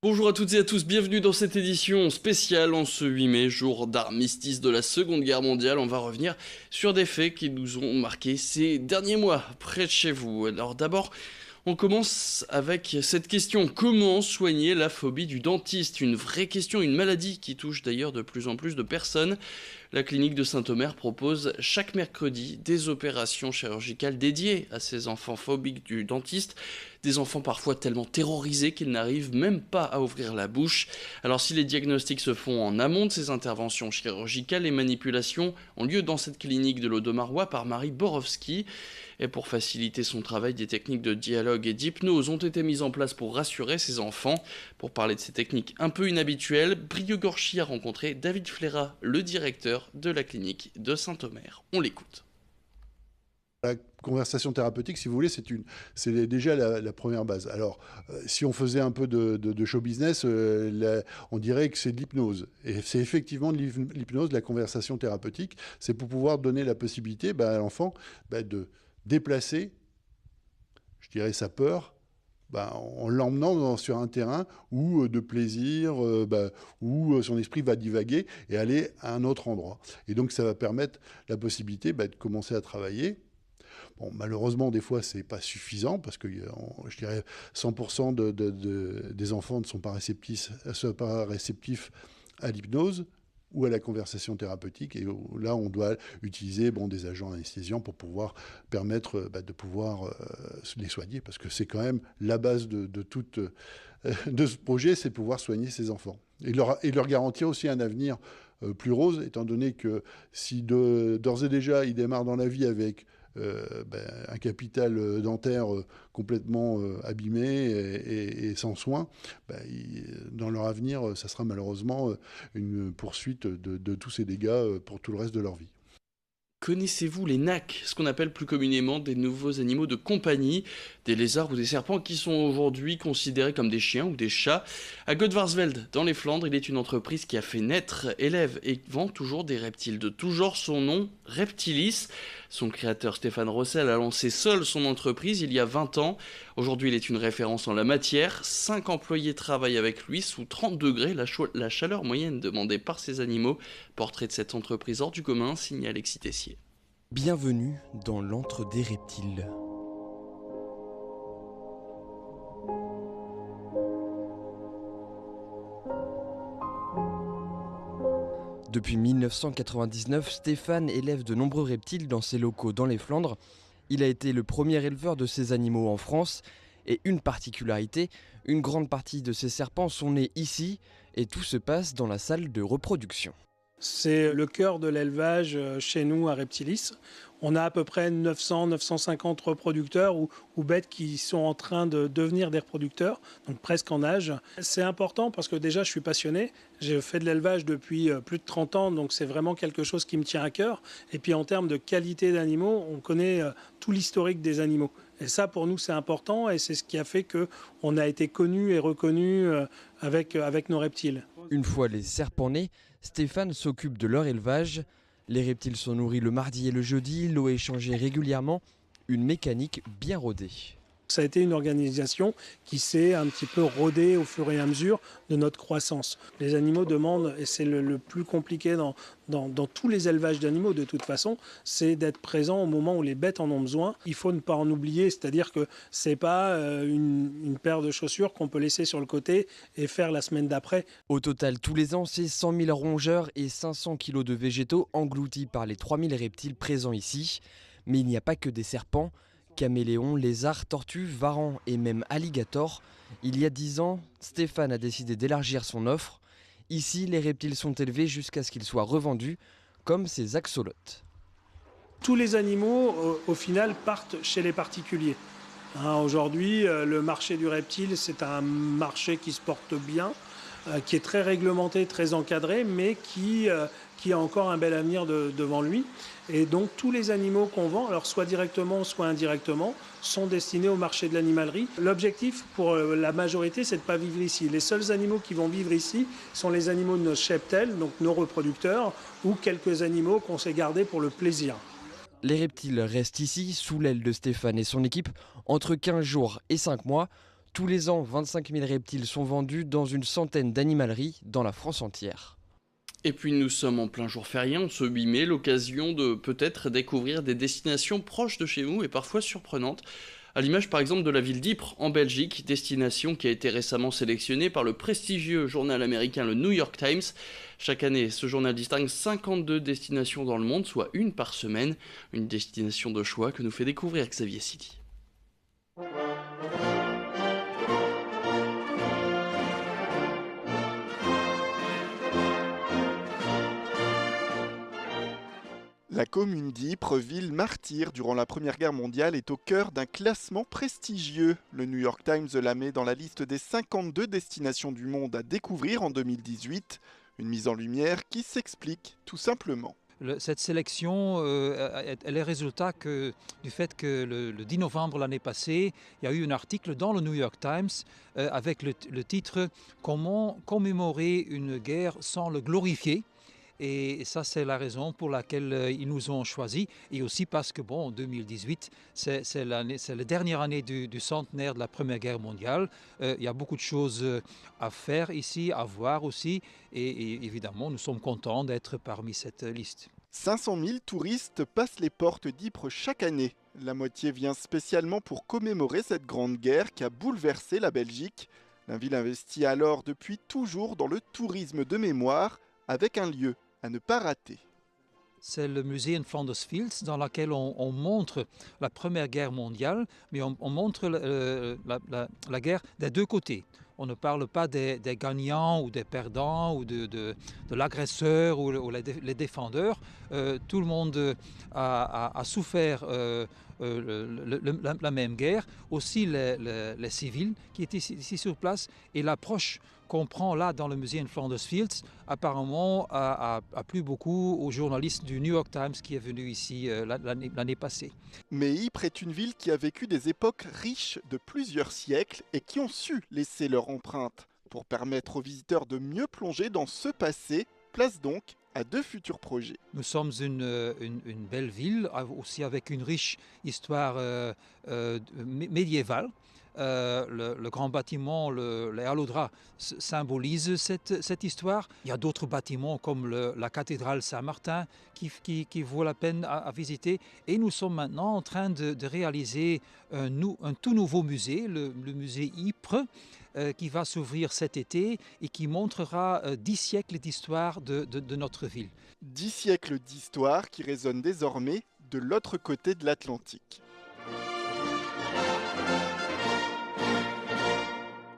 Bonjour à toutes et à tous, bienvenue dans cette édition spéciale en ce 8 mai, jour d'armistice de la Seconde Guerre mondiale. On va revenir sur des faits qui nous ont marqués ces derniers mois près de chez vous. Alors d'abord, on commence avec cette question. Comment soigner la phobie du dentiste? Une vraie question, une maladie qui touche d'ailleurs de plus en plus de personnes. La clinique de Saint-Omer propose chaque mercredi des opérations chirurgicales dédiées à ces enfants phobiques du dentiste. Des enfants parfois tellement terrorisés qu'ils n'arrivent même pas à ouvrir la bouche. Alors si les diagnostics se font en amont de ces interventions chirurgicales, les manipulations ont lieu dans cette clinique de l'Audomarois par Marie Borowski. Et pour faciliter son travail, des techniques de dialogue et d'hypnose ont été mises en place pour rassurer ces enfants. Pour parler de ces techniques un peu inhabituelles, Brieux Gorchy a rencontré David Fléra, le directeur de la clinique de Saint-Omer. On l'écoute. La conversation thérapeutique, si vous voulez, c'est déjà la première base. Alors, si on faisait un peu de show business, on dirait que c'est de l'hypnose. Et c'est effectivement de l'hypnose, de la conversation thérapeutique. C'est pour pouvoir donner la possibilité à l'enfant de déplacer, je dirais, sa peur, en l'emmenant sur un terrain où de plaisir, où son esprit va divaguer et aller à un autre endroit. Et donc, ça va permettre la possibilité de commencer à travailler. Bon, malheureusement, des fois, c'est pas suffisant parce que, je dirais, 100% des enfants ne sont pas réceptifs à l'hypnose ou à la conversation thérapeutique. Et là, on doit utiliser des agents anesthésiants pour pouvoir permettre de pouvoir les soigner, parce que c'est quand même la base de ce projet, c'est pouvoir soigner ces enfants. Et leur garantir aussi un avenir plus rose, étant donné que si d'ores et déjà, ils démarrent dans la vie avec un capital dentaire complètement abîmé et sans soins, dans leur avenir, ça sera malheureusement une poursuite de tous ces dégâts pour tout le reste de leur vie. Connaissez-vous les nacs, ce qu'on appelle plus communément des nouveaux animaux de compagnie, des lézards ou des serpents qui sont aujourd'hui considérés comme des chiens ou des chats? À Godvarsveld, dans les Flandres, il est une entreprise qui a fait naître, élève et vend toujours des reptiles de tout genre. Son nom, Reptilis. Son créateur Stéphane Rossel a lancé seul son entreprise il y a 20 ans. Aujourd'hui, il est une référence en la matière. 5 employés travaillent avec lui sous 30 degrés, la chaleur moyenne demandée par ces animaux. Portrait de cette entreprise hors du commun, signé Alexis Tessier. Bienvenue dans l'antre des reptiles. Depuis 1999, Stéphane élève de nombreux reptiles dans ses locaux dans les Flandres. Il a été le premier éleveur de ces animaux en France. Et une particularité, une grande partie de ces serpents sont nés ici et tout se passe dans la salle de reproduction. C'est le cœur de l'élevage chez nous à Reptilis. On a à peu près 900-950 reproducteurs ou bêtes qui sont en train de devenir des reproducteurs, donc presque en âge. C'est important parce que déjà je suis passionné, j'ai fait de l'élevage depuis plus de 30 ans, donc c'est vraiment quelque chose qui me tient à cœur. Et puis en termes de qualité d'animaux, on connaît tout l'historique des animaux. Et ça pour nous c'est important et c'est ce qui a fait qu'on a été connu et reconnu avec nos reptiles. Une fois les serpents nés, Stéphane s'occupe de leur élevage. Les reptiles sont nourris le mardi et le jeudi, l'eau est changée régulièrement, une mécanique bien rodée. Ça a été une organisation qui s'est un petit peu rodée au fur et à mesure de notre croissance. Les animaux demandent, et c'est le plus compliqué dans tous les élevages d'animaux de toute façon, c'est d'être présent au moment où les bêtes en ont besoin. Il faut ne pas en oublier, c'est-à-dire que ce n'est pas une paire de chaussures qu'on peut laisser sur le côté et faire la semaine d'après. Au total, tous les ans, c'est 100 000 rongeurs et 500 kg de végétaux engloutis par les 3000 reptiles présents ici. Mais il n'y a pas que des serpents. Caméléons, lézards, tortues, varans et même alligators. Il y a 10 ans, Stéphane a décidé d'élargir son offre. Ici, les reptiles sont élevés jusqu'à ce qu'ils soient revendus, comme ces axolotes. Tous les animaux, au final, partent chez les particuliers. Aujourd'hui, le marché du reptile, c'est un marché qui se porte bien, qui est très réglementé, très encadré, mais qui a encore un bel avenir devant lui. Et donc tous les animaux qu'on vend, alors soit directement, soit indirectement, sont destinés au marché de l'animalerie. L'objectif pour la majorité, c'est de ne pas vivre ici. Les seuls animaux qui vont vivre ici sont les animaux de nos cheptels, donc nos reproducteurs, ou quelques animaux qu'on sait garder pour le plaisir. Les reptiles restent ici, sous l'aile de Stéphane et son équipe, entre 15 jours et 5 mois. Tous les ans, 25 000 reptiles sont vendus dans une centaine d'animaleries dans la France entière. Et puis nous sommes en plein jour férié, en ce 8 mai, l'occasion de peut-être découvrir des destinations proches de chez nous et parfois surprenantes. À l'image par exemple de la ville d'Ypres en Belgique, destination qui a été récemment sélectionnée par le prestigieux journal américain le New York Times. Chaque année, ce journal distingue 52 destinations dans le monde, soit une par semaine. Une destination de choix que nous fait découvrir Xavier Sidi. La commune d'Ypres, ville martyre durant la Première Guerre mondiale, est au cœur d'un classement prestigieux. Le New York Times la met dans la liste des 52 destinations du monde à découvrir en 2018. Une mise en lumière qui s'explique tout simplement. Cette sélection elle est résultat du fait que le 10 novembre l'année passée, il y a eu un article dans le New York Times avec le titre « Comment commémorer une guerre sans le glorifier ?» Et ça, c'est la raison pour laquelle ils nous ont choisis. Et aussi parce que, en 2018, c'est la dernière année du centenaire de la Première Guerre mondiale. Il y a beaucoup de choses à faire ici, à voir aussi. Et évidemment, nous sommes contents d'être parmi cette liste. 500 000 touristes passent les portes d'Ypres chaque année. La moitié vient spécialement pour commémorer cette grande guerre qui a bouleversé la Belgique. La ville investit alors depuis toujours dans le tourisme de mémoire, avec un lieu à ne pas rater. C'est le musée Flanders Fields dans lequel on montre la Première Guerre mondiale, mais on montre la guerre des deux côtés. On ne parle pas des gagnants ou des perdants ou de l'agresseur ou les défendeurs. Tout le monde a souffert la même guerre, aussi les civils qui étaient ici sur place. Et l'approche qu'on prend là dans le musée Flanders Fields, apparemment, a plu beaucoup aux journalistes du New York Times qui est venu ici l'année passée. Mais Ypres est une ville qui a vécu des époques riches de plusieurs siècles et qui ont su laisser leur empreinte. Pour permettre aux visiteurs de mieux plonger dans ce passé, place donc à 2 futurs projets. Nous sommes une belle ville, aussi avec une riche histoire médiévale. Le grand bâtiment, les Allodras, symbolise cette histoire. Il y a d'autres bâtiments comme la cathédrale Saint-Martin qui vaut la peine à visiter. Et nous sommes maintenant en train de réaliser un tout nouveau musée, le musée Ypres, qui va s'ouvrir cet été et qui montrera 10 siècles d'histoire de notre ville. 10 siècles d'histoire qui résonnent désormais de l'autre côté de l'Atlantique.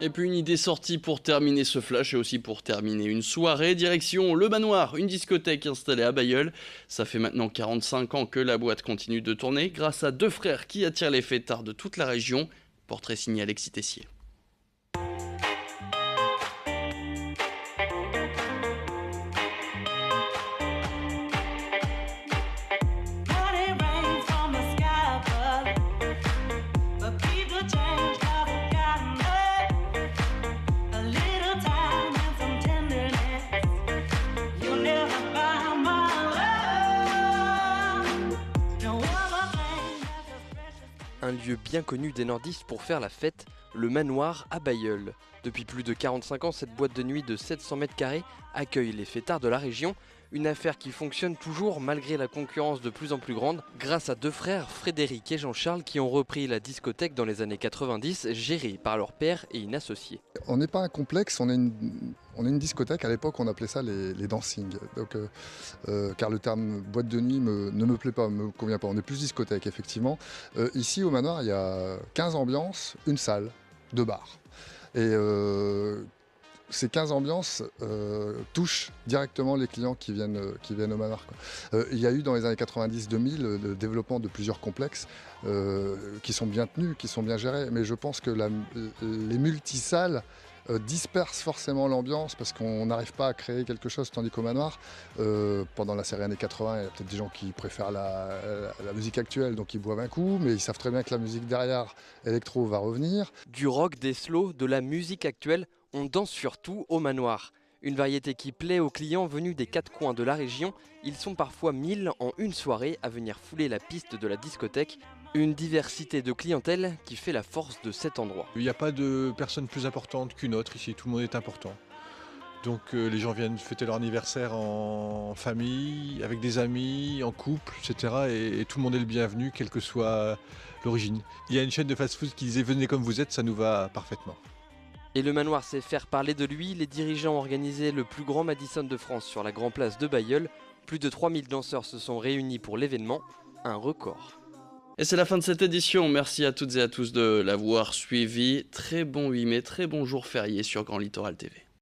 Et puis une idée sortie pour terminer ce flash et aussi pour terminer une soirée. Direction Le Manoir, une discothèque installée à Bailleul. Ça fait maintenant 45 ans que la boîte continue de tourner grâce à 2 frères qui attirent les fêtards de toute la région. Portrait signé Alexis Tessier. Un lieu bien connu des nordistes pour faire la fête, le Manoir à Bailleul. Depuis plus de 45 ans, cette boîte de nuit de 700 mètres carrés accueille les fêtards de la région. Une affaire qui fonctionne toujours malgré la concurrence de plus en plus grande, grâce à 2 frères, Frédéric et Jean-Charles, qui ont repris la discothèque dans les années 90, gérée par leur père et une associée. On n'est pas un complexe, on est une discothèque. À l'époque, on appelait ça les dancing. Donc, car le terme boîte de nuit ne me plaît pas, me convient pas. On est plus discothèque, effectivement. Ici, au Manoir, il y a 15 ambiances, une salle, 2 bars. Et ces 15 ambiances touchent directement les clients qui viennent au Manoir, quoi. Il y a eu dans les années 90-2000 le développement de plusieurs complexes qui sont bien tenus, qui sont bien gérés. Mais je pense que les multisalles dispersent forcément l'ambiance parce qu'on n'arrive pas à créer quelque chose, tandis qu'au Manoir, pendant la série années 80, il y a peut-être des gens qui préfèrent la musique actuelle, donc ils boivent un coup, mais ils savent très bien que la musique derrière, électro, va revenir. Du rock, des slows, de la musique actuelle, on danse surtout au Manoir. Une variété qui plaît aux clients venus des quatre coins de la région. Ils sont parfois 1000 en une soirée à venir fouler la piste de la discothèque. Une diversité de clientèle qui fait la force de cet endroit. Il n'y a pas de personne plus importante qu'une autre ici, tout le monde est important. Donc les gens viennent fêter leur anniversaire en famille, avec des amis, en couple, etc. Et tout le monde est le bienvenu, quelle que soit l'origine. Il y a une chaîne de fast-food qui disait « Venez comme vous êtes, ça nous va parfaitement ». Et le manoir sait faire parler de lui. Les dirigeants ont organisé le plus grand Madison de France sur la Grand Place de Bailleul. Plus de 3000 danseurs se sont réunis pour l'événement, un record. Et c'est la fin de cette édition. Merci à toutes et à tous de l'avoir suivi. Très bon 8 mai, très bon jour férié sur Grand Littoral TV.